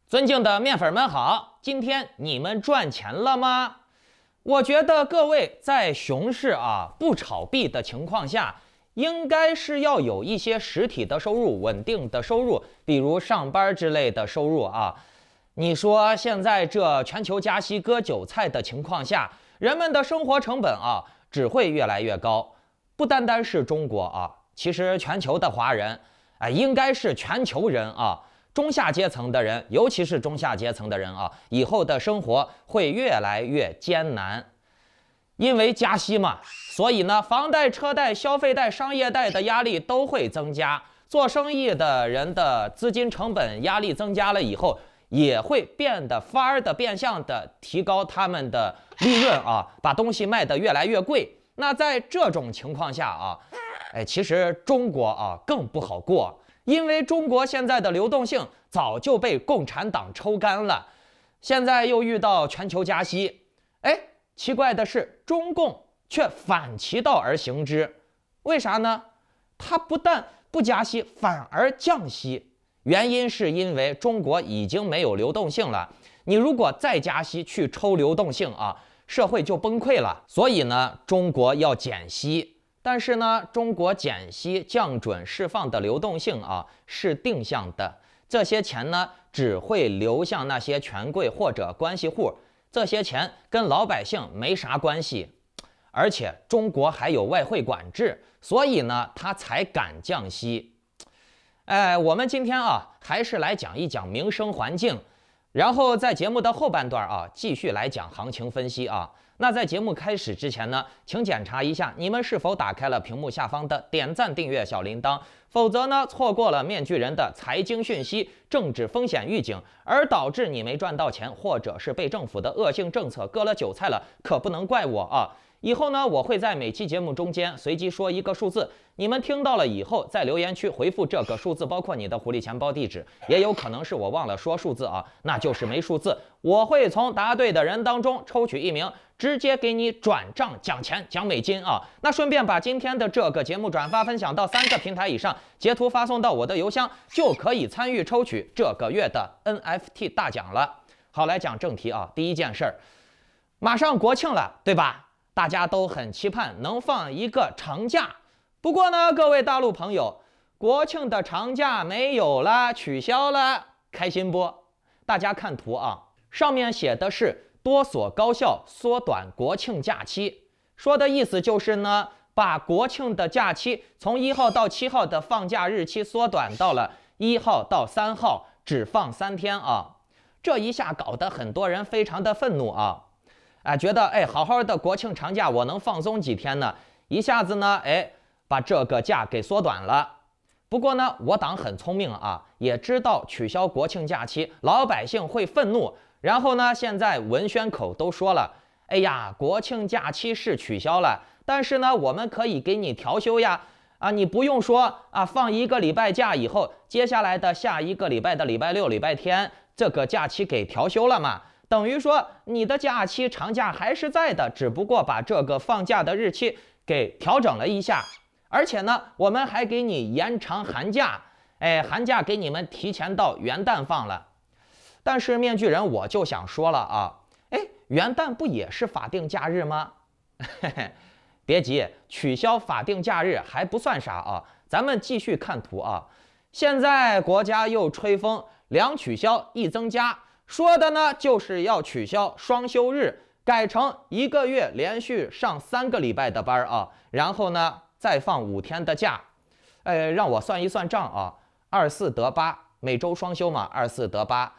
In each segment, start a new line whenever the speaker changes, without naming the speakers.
尊敬的面粉们好，今天你们赚钱了吗？我觉得各位在熊市不炒币的情况下，应该是要有一些实体的收入、稳定的收入，比如上班之类的收入啊。你说现在这全球加息割韭菜的情况下，人们的生活成本只会越来越高，不单单是中国其实全球的华人应该是全球人中下阶层的人，尤其是中下阶层的人以后的生活会越来越艰难，因为加息嘛，所以呢，房贷、车贷、消费贷、商业贷的压力都会增加，做生意的人的资金成本压力增加了以后，也会变得变相的提高他们的利润把东西卖得越来越贵。那在这种情况下其实中国更不好过。因为中国现在的流动性早就被共产党抽干了，现在又遇到全球加息，奇怪的是，中共却反其道而行之，为啥呢？它不但不加息，反而降息。原因是因为中国已经没有流动性了，你如果再加息去抽流动性社会就崩溃了。所以呢，中国要减息。但是呢，中国减息降准释放的流动性是定向的，这些钱呢只会流向那些权贵或者关系户，这些钱跟老百姓没啥关系。而且中国还有外汇管制，所以呢他才敢降息。我们今天还是来讲一讲民生环境，然后在节目的后半段继续来讲行情分析那在节目开始之前呢，请检查一下你们是否打开了屏幕下方的点赞、订阅、小铃铛，否则呢，错过了面具人的财经讯息、政治风险预警，而导致你没赚到钱，或者是被政府的恶性政策割了韭菜了，可不能怪我以后呢，我会在每期节目中间随机说一个数字，你们听到了以后，在留言区回复这个数字，包括你的狐狸钱包地址，也有可能是我忘了说数字那就是没数字。我会从答对的人当中抽取一名，直接给你转账奖钱、奖美金那顺便把今天的这个节目转发分享到3个平台以上，截图发送到我的邮箱，就可以参与抽取这个月的 NFT 大奖了。好，来讲正题第一件事儿，马上国庆了，对吧？大家都很期盼能放一个长假，不过呢，各位大陆朋友，国庆的长假没有了，取消了，开心不？大家看图上面写的是多所高校缩短国庆假期，说的意思就是呢，把国庆的假期从1号到7号的放假日期缩短到了1号到3号，只放3天这一下搞得很多人非常的愤怒觉得好好的国庆长假我能放松几天呢？一下子呢把这个假给缩短了。不过呢，我党很聪明也知道取消国庆假期老百姓会愤怒，然后呢，现在文宣口都说了，哎呀，国庆假期是取消了，但是呢，我们可以给你调休呀你不用说放1个礼拜假以后，接下来的下1个礼拜的礼拜6、礼拜天这个假期给调休了嘛，等于说你的假期长假还是在的，只不过把这个放假的日期给调整了一下。而且呢，我们还给你延长寒假，寒假给你们提前到元旦放了。但是面具人我就想说了元旦不也是法定假日吗？别急，取消法定假日还不算啥咱们继续看图现在国家又吹风2取消1增加，说的呢就是要取消双休日，改成1个月连续上3个礼拜的班然后呢再放5天的假。让我算一算账24得8，每周双休嘛，24得8。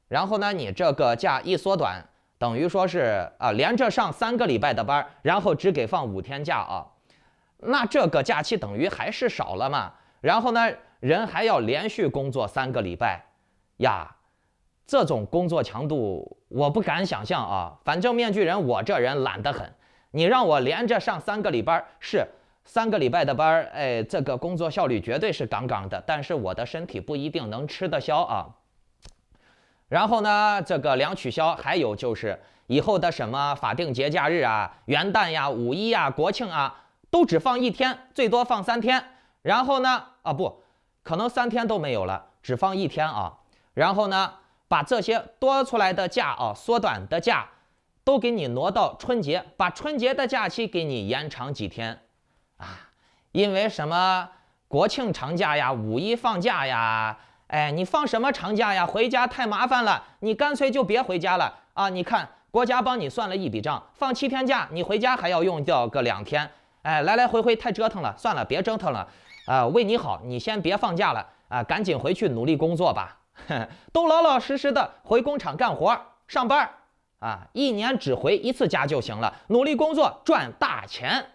然后呢，你这个假一缩短，等于说是连着上3个礼拜的班，然后只给放5天假那这个假期等于还是少了嘛。然后呢，人还要连续工作3个礼拜呀，这种工作强度我不敢想象反正面具人我这人懒得很，你让我连着上3个礼拜是3个礼拜的班这个工作效率绝对是杠杠的，但是我的身体不一定能吃得消然后呢，这个2取消，还有就是以后的什么法定节假日元旦呀、5一国庆都只放1天，最多放3天。然后呢，不可能3天都没有了，只放1天然后呢，把这些多出来的假啊，缩短的假，都给你挪到春节，把春节的假期给你延长几天啊？因为什么国庆长假呀、五一放假呀，哎，你放什么长假呀？回家太麻烦了，你干脆就别回家了啊！你看国家帮你算了一笔账，放7天假，你回家还要用掉个2天，哎，来来回回太折腾了，算了，别折腾了。为你好，你先别放假了啊，赶紧回去努力工作吧，都老老实实的回工厂干活上班啊，1年只回1次家就行了，努力工作赚大钱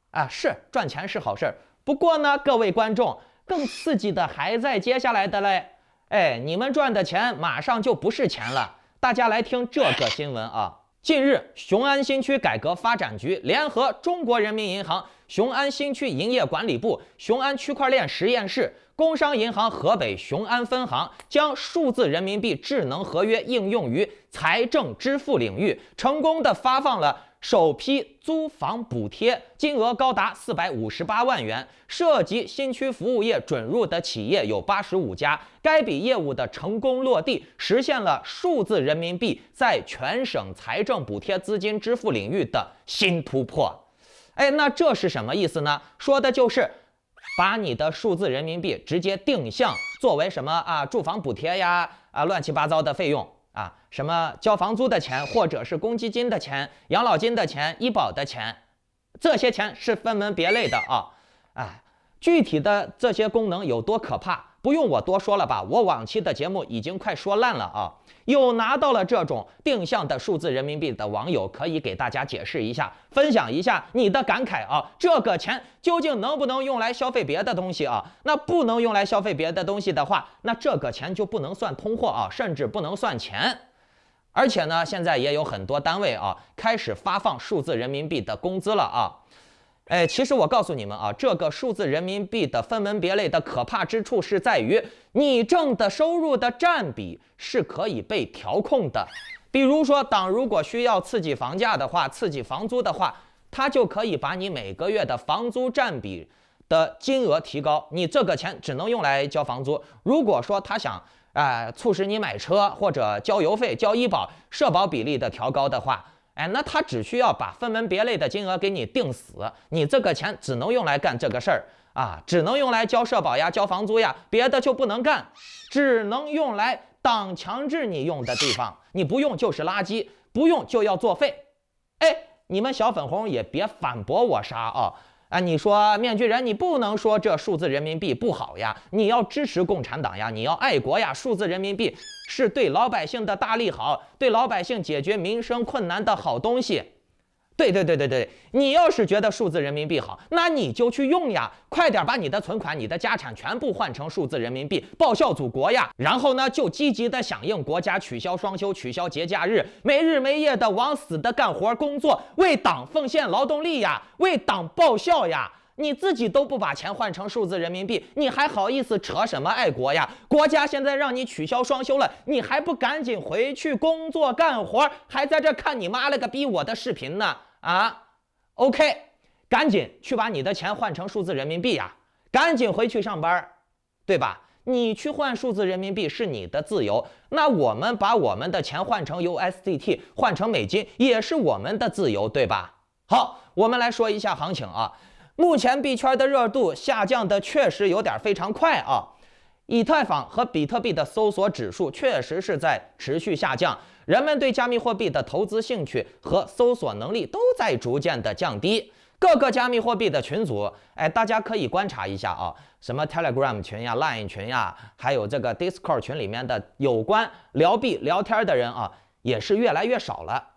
啊，是赚钱是好事儿，不过呢，各位观众，更刺激的还在接下来的嘞，哎，你们赚的钱马上就不是钱了，大家来听这个新闻啊。近日，雄安新区改革发展局联合中国人民银行、雄安新区营业管理部、雄安区块链实验室、工商银行河北雄安分行，将数字人民币智能合约应用于财政支付领域，成功的发放了首批租房补贴，金额高达458万元，涉及新区服务业准入的企业有85家。该笔业务的成功落地，实现了数字人民币在全省财政补贴资金支付领域的新突破。哎，那这是什么意思呢？说的就是把你的数字人民币直接定向作为什么啊，住房补贴呀，乱七八糟的费用。什么交房租的钱，或者是公积金的钱、养老金的钱、医保的钱，这些钱是分门别类的啊。具体的这些功能有多可怕，不用我多说了吧？我往期的节目已经快说烂了啊。有拿到了这种定向的数字人民币的网友，可以给大家解释一下，分享一下你的感慨啊。这个钱究竟能不能用来消费别的东西啊？那不能用来消费别的东西的话，那这个钱就不能算通货啊，甚至不能算钱。而且呢，现在也有很多单位啊，开始发放数字人民币的工资了啊。哎，其实我告诉你们啊，这个数字人民币的分门别类的可怕之处是在于，你挣的收入的占比是可以被调控的。比如说，党如果需要刺激房价的话，刺激房租的话，它就可以把你每个月的房租占比的金额提高，你这个钱只能用来交房租。如果说他想促使你买车或者交邮费、交医保、社保比例的调高的话，哎，那他只需要把分门别类的金额给你定死，你这个钱只能用来干这个事儿啊，只能用来交社保呀、交房租呀，别的就不能干，只能用来党强制你用的地方，你不用就是垃圾，不用就要作废。哎，你们小粉红也别反驳我啥啊！你说面具人，你不能说这数字人民币不好呀，你要支持共产党呀，你要爱国呀，数字人民币是对老百姓的大利好，对老百姓解决民生困难的好东西。对，你要是觉得数字人民币好，那你就去用呀，快点把你的存款、你的家产全部换成数字人民币，报效祖国呀。然后呢，就积极的响应国家取消双休、取消节假日，没日没夜的往死的干活工作，为党奉献劳动力呀，为党报效呀。你自己都不把钱换成数字人民币，你还好意思扯什么爱国呀？国家现在让你取消双休了，你还不赶紧回去工作干活，还在这看你妈了个逼我的视频呢？OK， 赶紧去把你的钱换成数字人民币呀，赶紧回去上班，对吧？你去换数字人民币是你的自由，那我们把我们的钱换成 USDT， 换成美金也是我们的自由，对吧？好，我们来说一下行情啊。目前币圈的热度下降的确实有点非常快啊，以太坊和比特币的搜索指数确实是在持续下降，人们对加密货币的投资兴趣和搜索能力都在逐渐的降低。各个加密货币的群组，哎，大家可以观察一下啊，什么 Telegram 群呀、Line 群呀，还有这个 Discord 群里面的有关聊币聊天的人啊，也是越来越少了。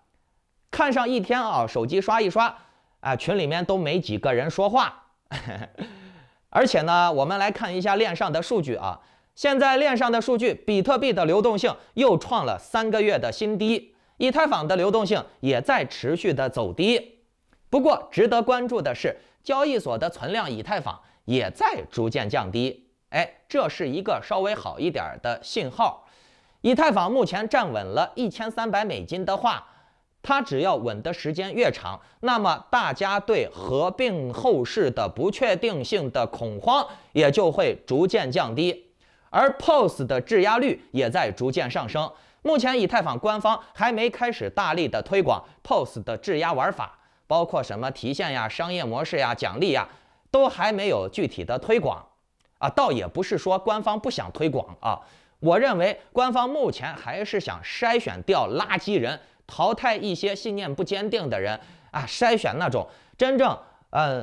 看上一天啊，手机刷一刷。群里面都没几个人说话，而且呢，我们来看一下链上的数据啊。现在链上的数据，比特币的流动性又创了3个月的新低，以太坊的流动性也在持续的走低。不过，值得关注的是，交易所的存量以太坊也在逐渐降低。哎，这是一个稍微好一点的信号。以太坊目前站稳了$1300的话，它只要稳的时间越长，那么大家对合并后市的不确定性的恐慌也就会逐渐降低。而 POS 的质押率也在逐渐上升。目前以太坊官方还没开始大力的推广 POS 的质押玩法，包括什么提现呀、商业模式呀、奖励呀，都还没有具体的推广啊。倒也不是说官方不想推广啊，我认为官方目前还是想筛选掉垃圾人，淘汰一些信念不坚定的人啊，筛选那种真正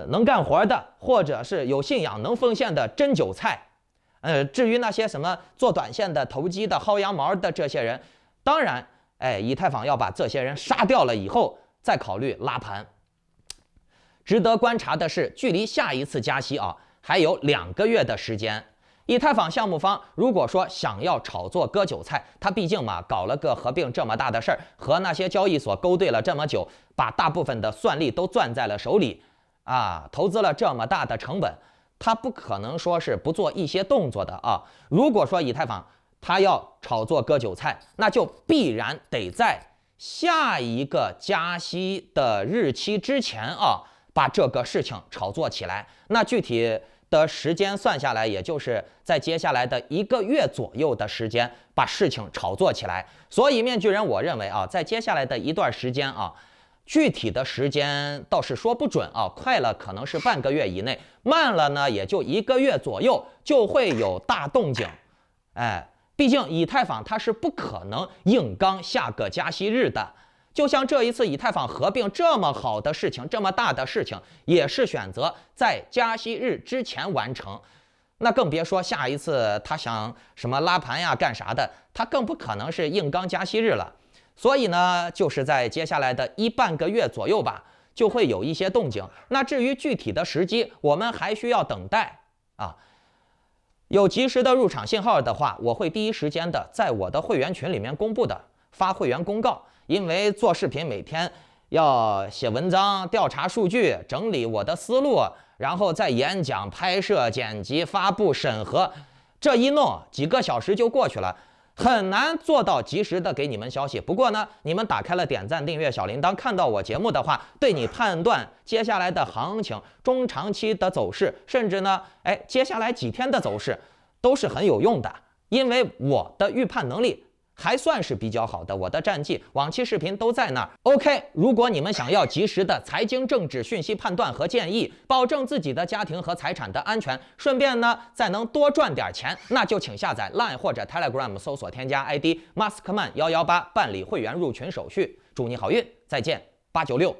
能干活的，或者是有信仰、能奉献的真韭菜。至于那些什么做短线的、投机的、薅羊毛的这些人，当然，以太坊要把这些人杀掉了以后，再考虑拉盘。值得观察的是，距离下一次加息啊，还有2个月的时间。以太坊项目方如果说想要炒作割韭菜，他毕竟嘛搞了个合并这么大的事儿，和那些交易所勾兑了这么久，把大部分的算力都攥在了手里啊，投资了这么大的成本。他不可能说是不做一些动作的啊！如果说以太坊他要炒作割韭菜，那就必然得在下一个加息的日期之前啊，把这个事情炒作起来。那具体的时间算下来，也就是在接下来的1个月左右的时间，把事情炒作起来。所以面具人，我认为啊，在接下来的一段时间啊。具体的时间倒是说不准啊，快了可能是半个月以内，慢了呢也就1个月左右就会有大动静。毕竟以太坊它是不可能硬刚下个加息日的。就像这一次以太坊合并这么好的事情，这么大的事情，也是选择在加息日之前完成。那更别说下一次他想什么拉盘呀干啥的，他更不可能是硬刚加息日了。所以呢，就是在接下来的半个月左右吧，就会有一些动静。那至于具体的时机，我们还需要等待啊。有及时的入场信号的话，我会第一时间的在我的会员群里面公布的，发会员公告。因为做视频每天要写文章、调查数据、整理我的思路，然后再演讲、拍摄、剪辑、发布、审核，这一弄几个小时就过去了。很难做到及时的给你们消息。不过呢，你们打开了点赞、订阅、小铃铛，看到我节目的话，对你判断接下来的行情、中长期的走势，甚至呢，接下来几天的走势，都是很有用的。因为我的预判能力还算是比较好的，我的战绩、往期视频都在那儿。OK， 如果你们想要及时的财经政治讯息判断和建议，保证自己的家庭和财产的安全，顺便呢再能多赚点钱，那就请下载 Line 或者 Telegram， 搜索添加 ID Maskman118，办理会员入群手续。祝你好运，再见896。